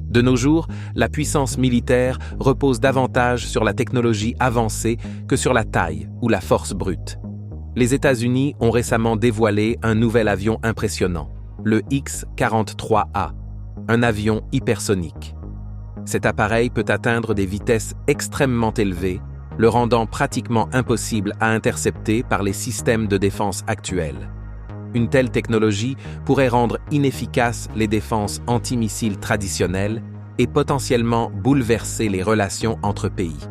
De nos jours, la puissance militaire repose davantage sur la technologie avancée que sur la taille ou la force brute. Les États-Unis ont récemment dévoilé un nouvel avion impressionnant, le X-43A, un avion hypersonique. Cet appareil peut atteindre des vitesses extrêmement élevées, le rendant pratiquement impossible à intercepter par les systèmes de défense actuels. Une telle technologie pourrait rendre inefficaces les défenses antimissiles traditionnelles et potentiellement bouleverser les relations entre pays.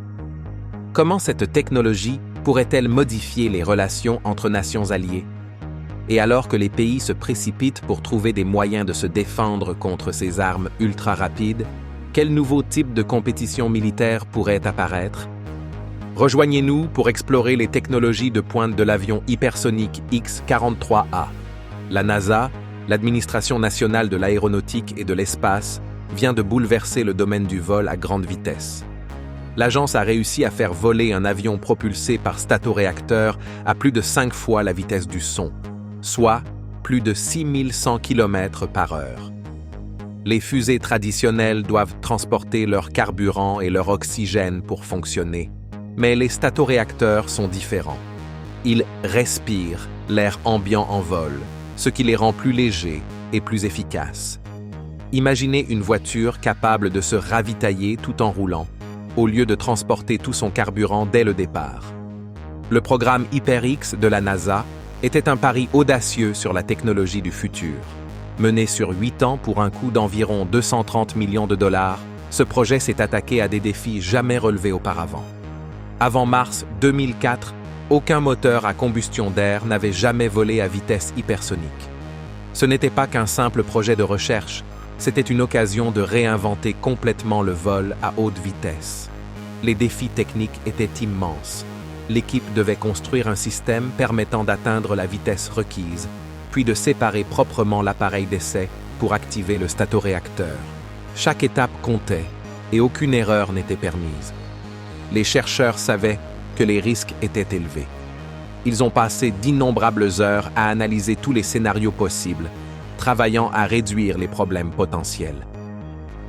Comment cette technologie pourrait-elle modifier les relations entre nations alliées? Et alors que les pays se précipitent pour trouver des moyens de se défendre contre ces armes ultra rapides, quel nouveau type de compétition militaire pourrait apparaître? Rejoignez-nous pour explorer les technologies de pointe de l'avion hypersonique X-43A. La NASA, l'Administration nationale de l'aéronautique et de l'espace, vient de bouleverser le domaine du vol à grande vitesse. L'agence a réussi à faire voler un avion propulsé par statoréacteur à plus de 5 fois la vitesse du son, soit plus de 6100 km/h. Les fusées traditionnelles doivent transporter leur carburant et leur oxygène pour fonctionner. Mais les statoréacteurs sont différents. Ils respirent l'air ambiant en vol, ce qui les rend plus légers et plus efficaces. Imaginez une voiture capable de se ravitailler tout en roulant, au lieu de transporter tout son carburant dès le départ. Le programme HyperX de la NASA était un pari audacieux sur la technologie du futur. Mené sur 8 ans pour un coût d'environ 230 millions de dollars, ce projet s'est attaqué à des défis jamais relevés auparavant. Avant mars 2004, aucun moteur à combustion d'air n'avait jamais volé à vitesse hypersonique. Ce n'était pas qu'un simple projet de recherche, c'était une occasion de réinventer complètement le vol à haute vitesse. Les défis techniques étaient immenses. L'équipe devait construire un système permettant d'atteindre la vitesse requise, puis de séparer proprement l'appareil d'essai pour activer le statoréacteur. Chaque étape comptait, et aucune erreur n'était permise. Les chercheurs savaient que les risques étaient élevés. Ils ont passé d'innombrables heures à analyser tous les scénarios possibles, travaillant à réduire les problèmes potentiels.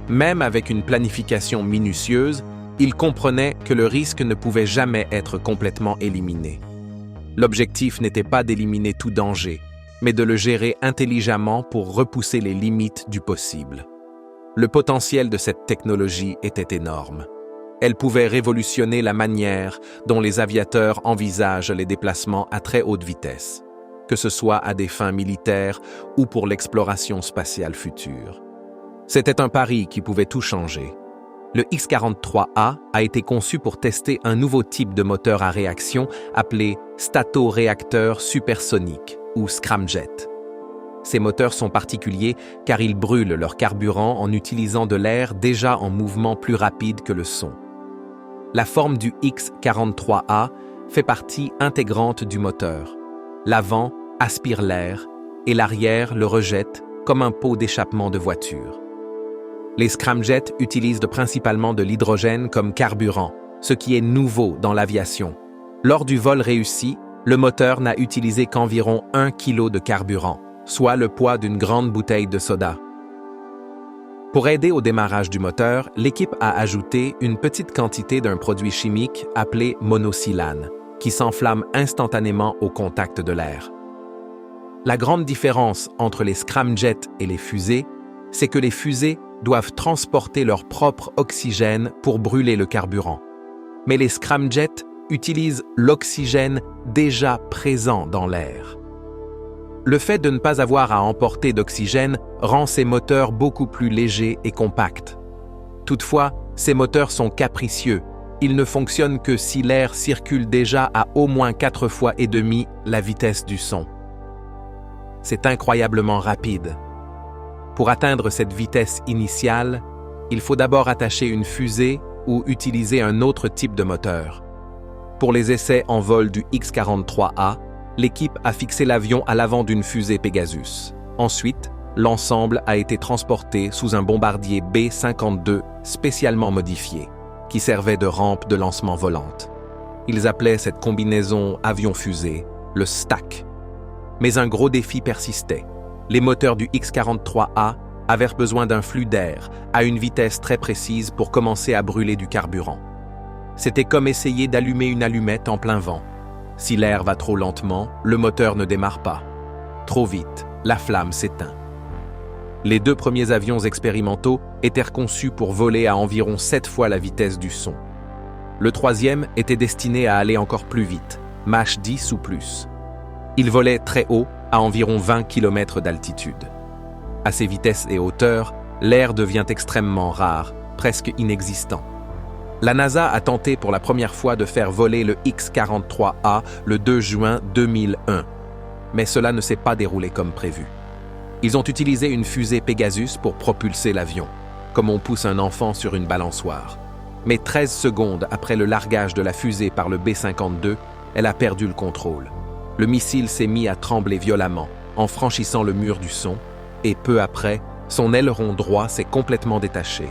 Même avec une planification minutieuse, ils comprenaient que le risque ne pouvait jamais être complètement éliminé. L'objectif n'était pas d'éliminer tout danger, mais de le gérer intelligemment pour repousser les limites du possible. Le potentiel de cette technologie était énorme. Elle pouvait révolutionner la manière dont les aviateurs envisagent les déplacements à très haute vitesse, que ce soit à des fins militaires ou pour l'exploration spatiale future. C'était un pari qui pouvait tout changer. Le X-43A a été conçu pour tester un nouveau type de moteur à réaction appelé statoréacteur supersonique ou scramjet. Ces moteurs sont particuliers car ils brûlent leur carburant en utilisant de l'air déjà en mouvement plus rapide que le son. La forme du X-43A fait partie intégrante du moteur. L'avant aspire l'air et l'arrière le rejette comme un pot d'échappement de voiture. Les scramjets utilisent principalement de l'hydrogène comme carburant, ce qui est nouveau dans l'aviation. Lors du vol réussi, le moteur n'a utilisé qu'environ 1 kg de carburant, soit le poids d'une grande bouteille de soda. Pour aider au démarrage du moteur, l'équipe a ajouté une petite quantité d'un produit chimique appelé monosilane, qui s'enflamme instantanément au contact de l'air. La grande différence entre les scramjets et les fusées, c'est que les fusées doivent transporter leur propre oxygène pour brûler le carburant. Mais les scramjets utilisent l'oxygène déjà présent dans l'air. Le fait de ne pas avoir à emporter d'oxygène rend ces moteurs beaucoup plus légers et compacts. Toutefois, ces moteurs sont capricieux. Ils ne fonctionnent que si l'air circule déjà à au moins 4 fois et demi la vitesse du son. C'est incroyablement rapide. Pour atteindre cette vitesse initiale, il faut d'abord attacher une fusée ou utiliser un autre type de moteur. Pour les essais en vol du X-43A, l'équipe a fixé l'avion à l'avant d'une fusée Pegasus. Ensuite, l'ensemble a été transporté sous un bombardier B-52 spécialement modifié, qui servait de rampe de lancement volante. Ils appelaient cette combinaison avion-fusée le STAC. Mais un gros défi persistait. Les moteurs du X-43A avait besoin d'un flux d'air à une vitesse très précise pour commencer à brûler du carburant. C'était comme essayer d'allumer une allumette en plein vent. Si l'air va trop lentement, le moteur ne démarre pas. Trop vite, la flamme s'éteint. Les 2 premiers avions expérimentaux étaient conçus pour voler à environ 7 fois la vitesse du son. Le 3e était destiné à aller encore plus vite, Mach 10 ou plus. Il volait très haut, à environ 20 km d'altitude. À ces vitesses et hauteurs, l'air devient extrêmement rare, presque inexistant. La NASA a tenté pour la première fois de faire voler le X-43A le 2 juin 2001, mais cela ne s'est pas déroulé comme prévu. Ils ont utilisé une fusée Pegasus pour propulser l'avion, comme on pousse un enfant sur une balançoire. Mais 13 secondes après le largage de la fusée par le B-52, elle a perdu le contrôle. Le missile s'est mis à trembler violemment en franchissant le mur du son, et peu après, son aileron droit s'est complètement détaché.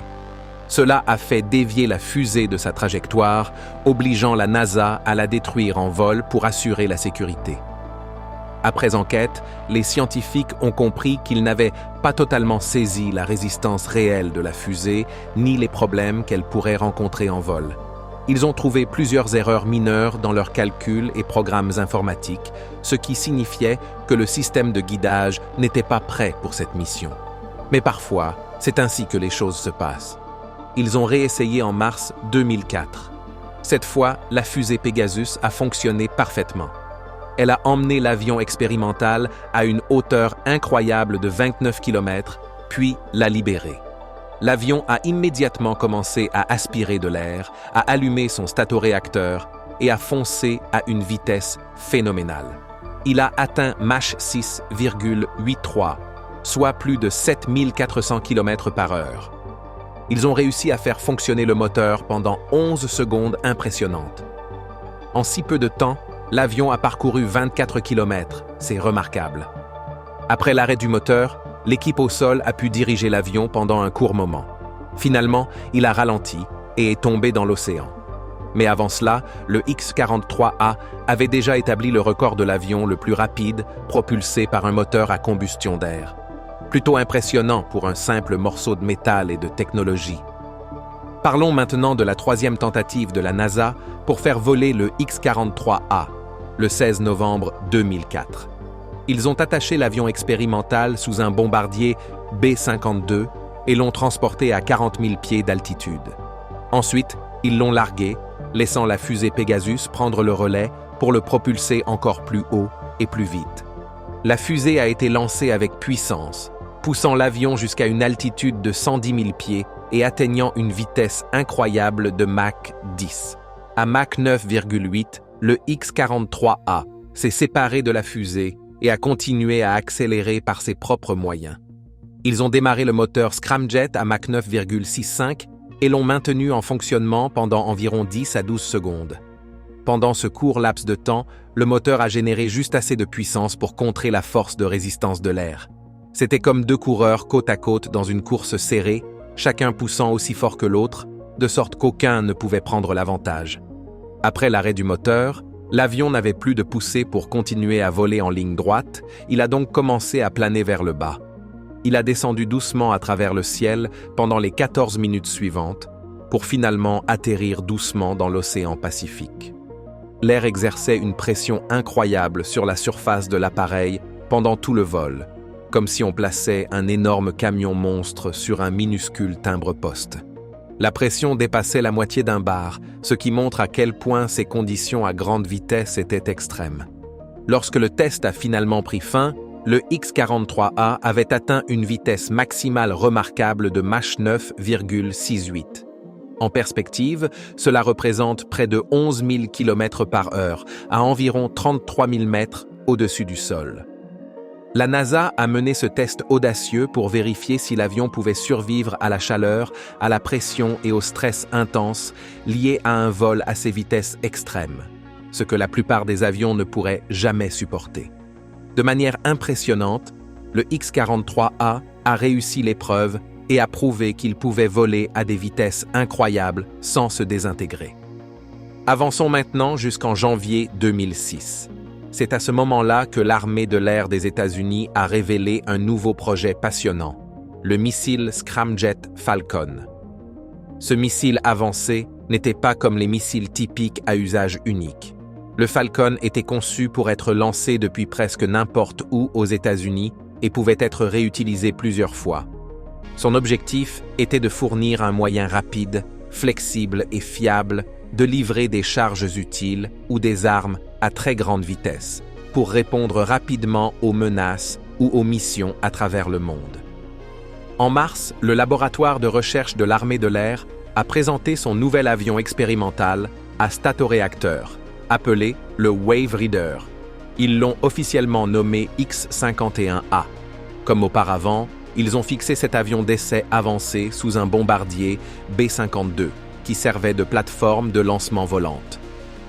Cela a fait dévier la fusée de sa trajectoire, obligeant la NASA à la détruire en vol pour assurer la sécurité. Après enquête, les scientifiques ont compris qu'ils n'avaient pas totalement saisi la résistance réelle de la fusée, ni les problèmes qu'elle pourrait rencontrer en vol. Ils ont trouvé plusieurs erreurs mineures dans leurs calculs et programmes informatiques, ce qui signifiait que le système de guidage n'était pas prêt pour cette mission. Mais parfois, c'est ainsi que les choses se passent. Ils ont réessayé en mars 2004. Cette fois, la fusée Pegasus a fonctionné parfaitement. Elle a emmené l'avion expérimental à une hauteur incroyable de 29 km, puis l'a libéré. L'avion a immédiatement commencé à aspirer de l'air, à allumer son statoréacteur et à foncer à une vitesse phénoménale. Il a atteint Mach 6,83, soit plus de 7400 km/h. Ils ont réussi à faire fonctionner le moteur pendant 11 secondes impressionnantes. En si peu de temps, l'avion a parcouru 24 km, c'est remarquable. Après l'arrêt du moteur, l'équipe au sol a pu diriger l'avion pendant un court moment. Finalement, il a ralenti et est tombé dans l'océan. Mais avant cela, le X-43A avait déjà établi le record de l'avion le plus rapide, propulsé par un moteur à combustion d'air. Plutôt impressionnant pour un simple morceau de métal et de technologie. Parlons maintenant de la 3e tentative de la NASA pour faire voler le X-43A, le 16 novembre 2004. Ils ont attaché l'avion expérimental sous un bombardier B-52 et l'ont transporté à 40 000 pieds d'altitude. Ensuite, ils l'ont largué, laissant la fusée Pegasus prendre le relais pour le propulser encore plus haut et plus vite. La fusée a été lancée avec puissance, poussant l'avion jusqu'à une altitude de 110 000 pieds et atteignant une vitesse incroyable de Mach 10. À Mach 9,8, le X-43A s'est séparé de la fusée et a continué à accélérer par ses propres moyens. Ils ont démarré le moteur Scramjet à Mach 9,65 et l'ont maintenu en fonctionnement pendant environ 10 à 12 secondes. Pendant ce court laps de temps, le moteur a généré juste assez de puissance pour contrer la force de résistance de l'air. C'était comme 2 coureurs côte à côte dans une course serrée, chacun poussant aussi fort que l'autre, de sorte qu'aucun ne pouvait prendre l'avantage. Après l'arrêt du moteur, l'avion n'avait plus de poussée pour continuer à voler en ligne droite, il a donc commencé à planer vers le bas. Il a descendu doucement à travers le ciel pendant les 14 minutes suivantes, pour finalement atterrir doucement dans l'océan Pacifique. L'air exerçait une pression incroyable sur la surface de l'appareil pendant tout le vol, comme si on plaçait un énorme camion monstre sur un minuscule timbre-poste. La pression dépassait la moitié d'un bar, ce qui montre à quel point ces conditions à grande vitesse étaient extrêmes. Lorsque le test a finalement pris fin, le X-43A avait atteint une vitesse maximale remarquable de Mach 9,68. En perspective, cela représente près de 11 000 km/h, à environ 33 000 mètres au-dessus du sol. La NASA a mené ce test audacieux pour vérifier si l'avion pouvait survivre à la chaleur, à la pression et au stress intense liés à un vol à ces vitesses extrêmes, ce que la plupart des avions ne pourraient jamais supporter. De manière impressionnante, le X-43A a réussi l'épreuve et a prouvé qu'il pouvait voler à des vitesses incroyables sans se désintégrer. Avançons maintenant jusqu'en janvier 2006. C'est à ce moment-là que l'armée de l'air des États-Unis a révélé un nouveau projet passionnant, le missile Scramjet Falcon. Ce missile avancé n'était pas comme les missiles typiques à usage unique. Le Falcon était conçu pour être lancé depuis presque n'importe où aux États-Unis et pouvait être réutilisé plusieurs fois. Son objectif était de fournir un moyen rapide, flexible et fiable de livrer des charges utiles ou des armes à très grande vitesse pour répondre rapidement aux menaces ou aux missions à travers le monde. En mars, le laboratoire de recherche de l'armée de l'air a présenté son nouvel avion expérimental à statoréacteur, appelé le Wave Reader. Ils l'ont officiellement nommé X-51A. Comme auparavant, ils ont fixé cet avion d'essai avancé sous un bombardier B-52 qui servait de plateforme de lancement volante.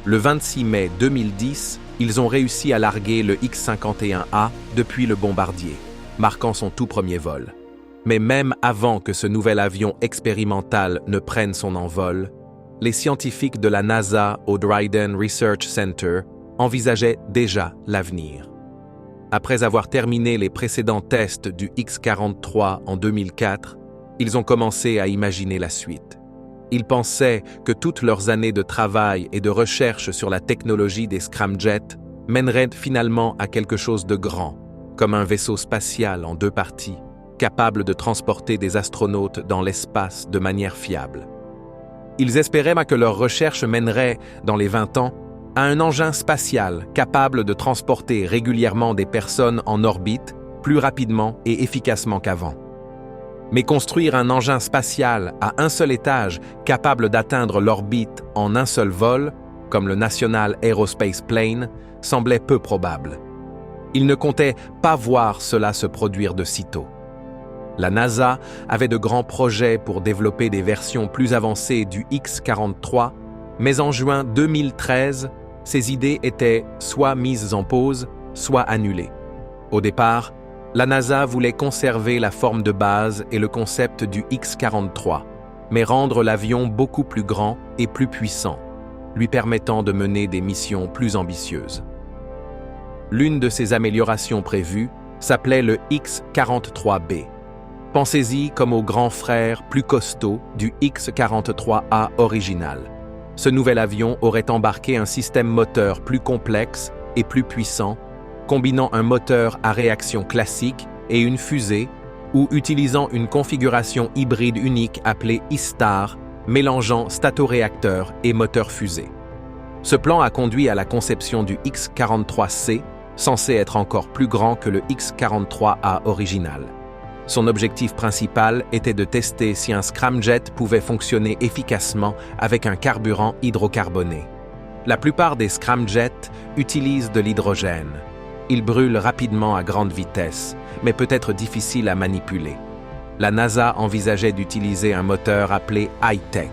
Le 26 mai 2010, ils ont réussi à larguer le X-51A depuis le bombardier, marquant son tout premier vol. Mais même avant que ce nouvel avion expérimental ne prenne son envol, les scientifiques de la NASA au Dryden Research Center envisageaient déjà l'avenir. Après avoir terminé les précédents tests du X-43 en 2004, ils ont commencé à imaginer la suite. Ils pensaient que toutes leurs années de travail et de recherche sur la technologie des scramjets mèneraient finalement à quelque chose de grand, comme un vaisseau spatial en 2 parties, capable de transporter des astronautes dans l'espace de manière fiable. Ils espéraient que leurs recherches mèneraient, dans les 20 ans, à un engin spatial capable de transporter régulièrement des personnes en orbite plus rapidement et efficacement qu'avant. Mais construire un engin spatial à un seul étage capable d'atteindre l'orbite en un seul vol, comme le National Aerospace Plane, semblait peu probable. Ils ne comptaient pas voir cela se produire de sitôt. La NASA avait de grands projets pour développer des versions plus avancées du X-43, mais en juin 2013, ces idées étaient soit mises en pause, soit annulées. Au départ, la NASA voulait conserver la forme de base et le concept du X-43, mais rendre l'avion beaucoup plus grand et plus puissant, lui permettant de mener des missions plus ambitieuses. L'une de ces améliorations prévues s'appelait le X-43B. Pensez-y comme au grand frère plus costaud du X-43A original. Ce nouvel avion aurait embarqué un système moteur plus complexe et plus puissant, combinant un moteur à réaction classique et une fusée, ou utilisant une configuration hybride unique appelée E-Star, mélangeant statoréacteur et moteur fusée. Ce plan a conduit à la conception du X-43C, censé être encore plus grand que le X-43A original. Son objectif principal était de tester si un scramjet pouvait fonctionner efficacement avec un carburant hydrocarboné. La plupart des scramjets utilisent de l'hydrogène. Ils brûlent rapidement à grande vitesse, mais peut être difficile à manipuler. La NASA envisageait d'utiliser un moteur appelé high-tech,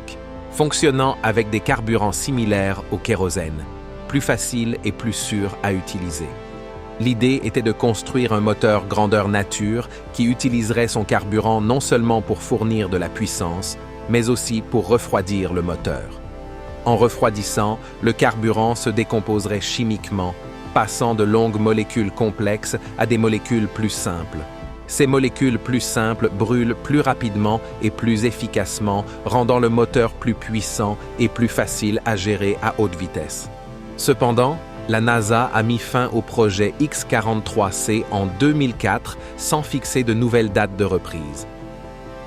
fonctionnant avec des carburants similaires au kérosène, plus facile et plus sûr à utiliser. L'idée était de construire un moteur grandeur nature qui utiliserait son carburant non seulement pour fournir de la puissance, mais aussi pour refroidir le moteur. En refroidissant, le carburant se décomposerait chimiquement, passant de longues molécules complexes à des molécules plus simples. Ces molécules plus simples brûlent plus rapidement et plus efficacement, rendant le moteur plus puissant et plus facile à gérer à haute vitesse. Cependant, la NASA a mis fin au projet X-43C en 2004 sans fixer de nouvelles dates de reprise.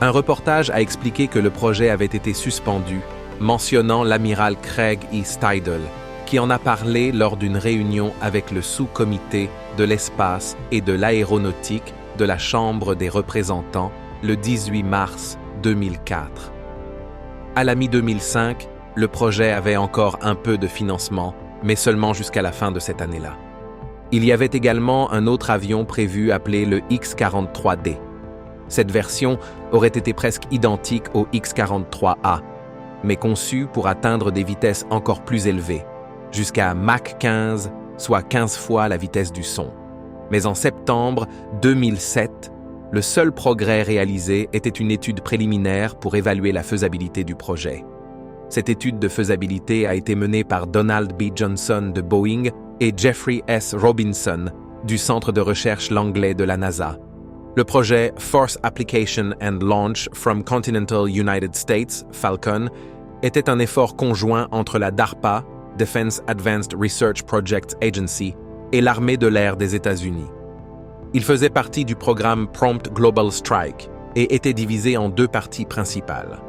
Un reportage a expliqué que le projet avait été suspendu, mentionnant l'amiral Craig E. Stidle, qui en a parlé lors d'une réunion avec le sous-comité de l'espace et de l'aéronautique de la Chambre des représentants le 18 mars 2004. À la mi-2005, le projet avait encore un peu de financement, mais seulement jusqu'à la fin de cette année-là. Il y avait également un autre avion prévu appelé le X-43D. Cette version aurait été presque identique au X-43A, mais conçue pour atteindre des vitesses encore plus élevées, jusqu'à Mach 15, soit 15 fois la vitesse du son. Mais en septembre 2007, le seul progrès réalisé était une étude préliminaire pour évaluer la faisabilité du projet. Cette étude de faisabilité a été menée par Donald B. Johnson de Boeing et Jeffrey S. Robinson du Centre de recherche Langley de la NASA. Le projet Force Application and Launch from Continental United States, Falcon, était un effort conjoint entre la DARPA, Defense Advanced Research Projects Agency, et l'armée de l'air des États-Unis. Il faisait partie du programme Prompt Global Strike et était divisé en deux parties principales.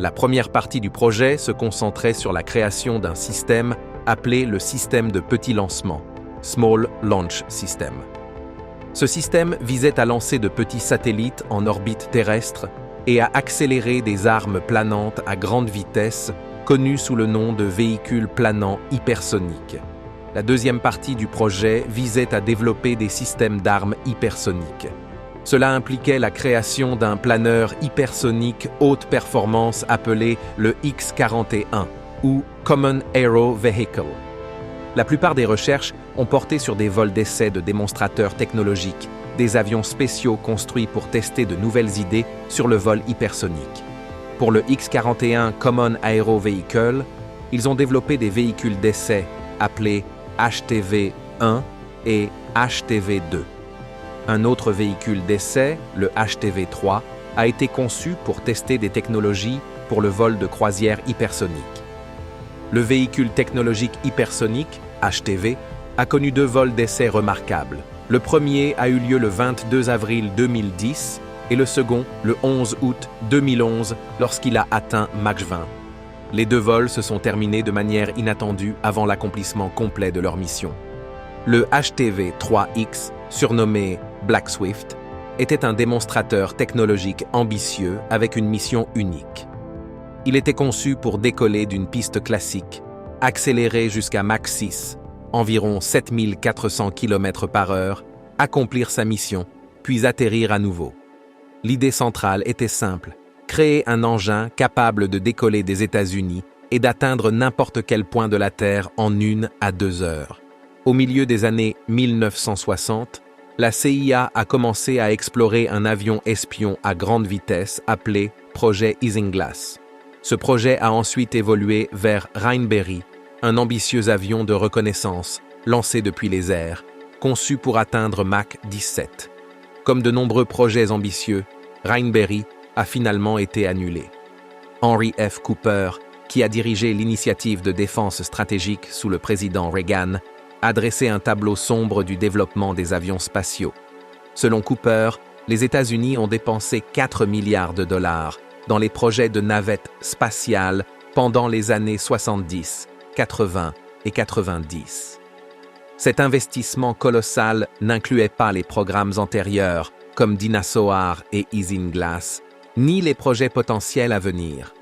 La première partie du projet se concentrait sur la création d'un système appelé le système de petit lancement, Small Launch System. Ce système visait à lancer de petits satellites en orbite terrestre et à accélérer des armes planantes à grande vitesse, connues sous le nom de véhicules planants hypersoniques. La deuxième partie du projet visait à développer des systèmes d'armes hypersoniques. Cela impliquait la création d'un planeur hypersonique haute performance appelé le X-41 ou Common Aero Vehicle. La plupart des recherches ont porté sur des vols d'essai de démonstrateurs technologiques, des avions spéciaux construits pour tester de nouvelles idées sur le vol hypersonique. Pour le X-41 Common Aero Vehicle, ils ont développé des véhicules d'essai appelés HTV-1 et HTV-2. Un autre véhicule d'essai, le HTV-3, a été conçu pour tester des technologies pour le vol de croisière hypersonique. Le véhicule technologique hypersonique, HTV, a connu deux vols d'essai remarquables. Le premier a eu lieu le 22 avril 2010 et le second le 11 août 2011 lorsqu'il a atteint Mach 20. Les deux vols se sont terminés de manière inattendue avant l'accomplissement complet de leur mission. Le HTV-3X, surnommé Black Swift, était un démonstrateur technologique ambitieux avec une mission unique. Il était conçu pour décoller d'une piste classique, accélérer jusqu'à Mach 6, environ 7400 km/h, accomplir sa mission, puis atterrir à nouveau. L'idée centrale était simple, créer un engin capable de décoller des États-Unis et d'atteindre n'importe quel point de la Terre en 1 à 2 heures. Au milieu des années 1960, la CIA a commencé à explorer un avion espion à grande vitesse appelé Projet Isinglass. Ce projet a ensuite évolué vers Rheinberry, un ambitieux avion de reconnaissance lancé depuis les airs, conçu pour atteindre Mach 17. Comme de nombreux projets ambitieux, Rheinberry a finalement été annulé. Henry F. Cooper, qui a dirigé l'initiative de défense stratégique sous le président Reagan, a dressé un tableau sombre du développement des avions spatiaux. Selon Cooper, les États-Unis ont dépensé 4 milliards de dollars dans les projets de navettes spatiales pendant les années 70, 80 et 90. Cet investissement colossal n'incluait pas les programmes antérieurs, comme Dyna-Soar et Isinglass, ni les projets potentiels à venir.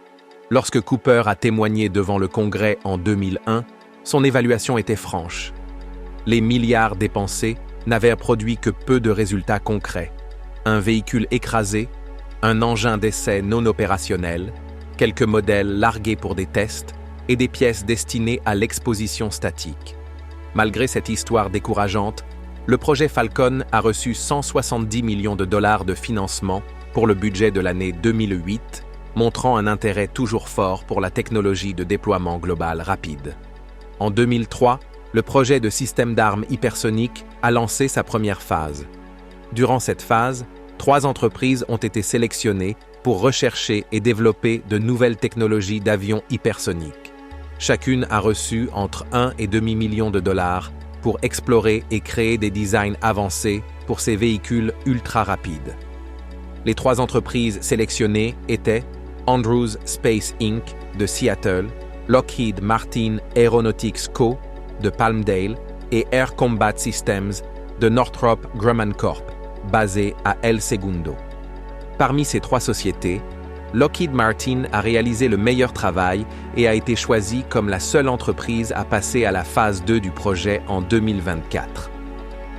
Lorsque Cooper a témoigné devant le Congrès en 2001, son évaluation était franche. Les milliards dépensés n'avaient produit que peu de résultats concrets. Un véhicule écrasé, un engin d'essai non opérationnel, quelques modèles largués pour des tests et des pièces destinées à l'exposition statique. Malgré cette histoire décourageante, le projet Falcon a reçu 170 millions de dollars de financement pour le budget de l'année 2008, montrant un intérêt toujours fort pour la technologie de déploiement global rapide. En 2003, le projet de système d'armes hypersonique a lancé sa première phase. Durant cette phase, 3 entreprises ont été sélectionnées pour rechercher et développer de nouvelles technologies d'avions hypersoniques. Chacune a reçu entre 1,5 million de dollars pour explorer et créer des designs avancés pour ces véhicules ultra rapides. Les 3 entreprises sélectionnées étaient Andrews Space Inc. de Seattle, Lockheed Martin Aeronautics Co. de Palmdale et Air Combat Systems de Northrop Grumman Corp, basé à El Segundo. Parmi ces 3 sociétés, Lockheed Martin a réalisé le meilleur travail et a été choisie comme la seule entreprise à passer à la phase 2 du projet en 2024.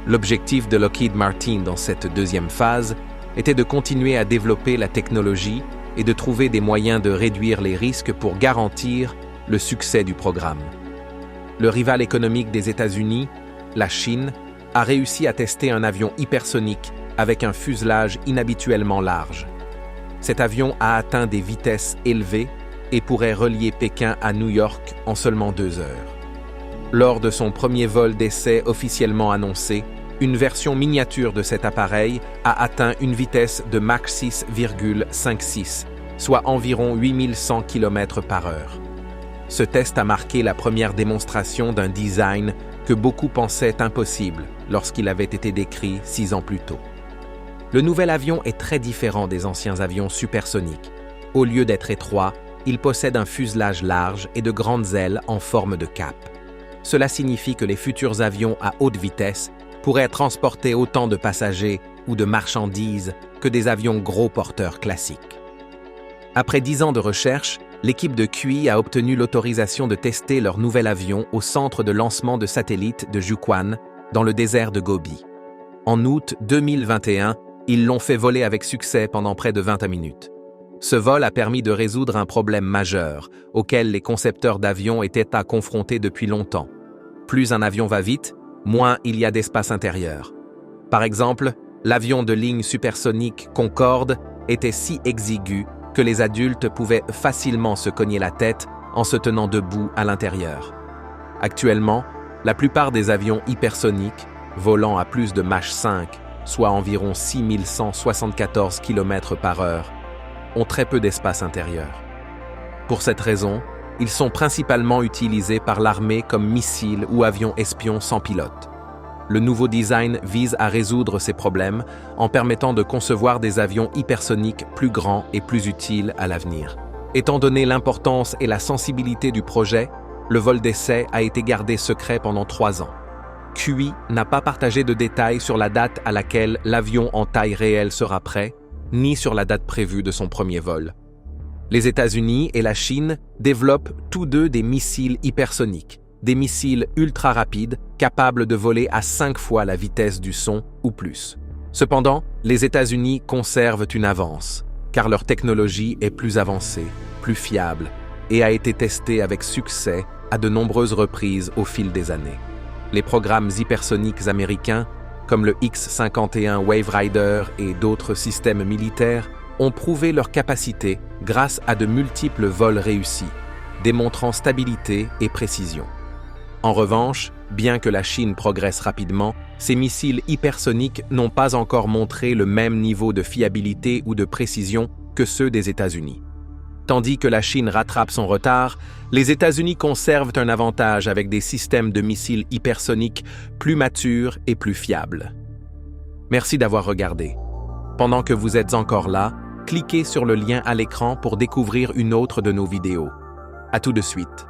L'objectif de Lockheed Martin dans cette deuxième phase était de continuer à développer la technologie et de trouver des moyens de réduire les risques pour garantir le succès du programme. Le rival économique des États-Unis, la Chine, a réussi à tester un avion hypersonique avec un fuselage inhabituellement large. Cet avion a atteint des vitesses élevées et pourrait relier Pékin à New York en seulement 2 heures. Lors de son premier vol d'essai officiellement annoncé, Une version miniature de cet appareil a atteint une vitesse de Mach 6,56, soit environ 8100 km/h. Ce test a marqué la première démonstration d'un design que beaucoup pensaient impossible lorsqu'il avait été décrit 6 ans plus tôt. Le nouvel avion est très différent des anciens avions supersoniques. Au lieu d'être étroit, il possède un fuselage large et de grandes ailes en forme de cape. Cela signifie que les futurs avions à haute vitesse pourraient transporter autant de passagers ou de marchandises que des avions gros porteurs classiques. Après 10 ans de recherche, l'équipe de QI a obtenu l'autorisation de tester leur nouvel avion au centre de lancement de satellites de Jiuquan, dans le désert de Gobi. En août 2021, ils l'ont fait voler avec succès pendant près de 20 minutes. Ce vol a permis de résoudre un problème majeur, auquel les concepteurs d'avions étaient confrontés depuis longtemps. Plus un avion va vite, moins il y a d'espace intérieur. Par exemple, l'avion de ligne supersonique Concorde était si exigu que les adultes pouvaient facilement se cogner la tête en se tenant debout à l'intérieur. Actuellement, la plupart des avions hypersoniques, volant à plus de Mach 5, soit environ 6174 km/h, ont très peu d'espace intérieur. Pour cette raison, ils sont principalement utilisés par l'armée comme missiles ou avions espions sans pilote. Le nouveau design vise à résoudre ces problèmes en permettant de concevoir des avions hypersoniques plus grands et plus utiles à l'avenir. Étant donné l'importance et la sensibilité du projet, le vol d'essai a été gardé secret pendant 3 ans. QI n'a pas partagé de détails sur la date à laquelle l'avion en taille réelle sera prêt, ni sur la date prévue de son premier vol. Les États-Unis et la Chine développent tous deux des missiles hypersoniques, des missiles ultra rapides capables de voler à 5 fois la vitesse du son ou plus. Cependant, les États-Unis conservent une avance, car leur technologie est plus avancée, plus fiable, et a été testée avec succès à de nombreuses reprises au fil des années. Les programmes hypersoniques américains, comme le X-51 Wave Rider et d'autres systèmes militaires, ont prouvé leur capacité grâce à de multiples vols réussis, démontrant stabilité et précision. En revanche, bien que la Chine progresse rapidement, ces missiles hypersoniques n'ont pas encore montré le même niveau de fiabilité ou de précision que ceux des États-Unis. Tandis que la Chine rattrape son retard, les États-Unis conservent un avantage avec des systèmes de missiles hypersoniques plus matures et plus fiables. Merci d'avoir regardé. Pendant que vous êtes encore là, cliquez sur le lien à l'écran pour découvrir une autre de nos vidéos. À tout de suite.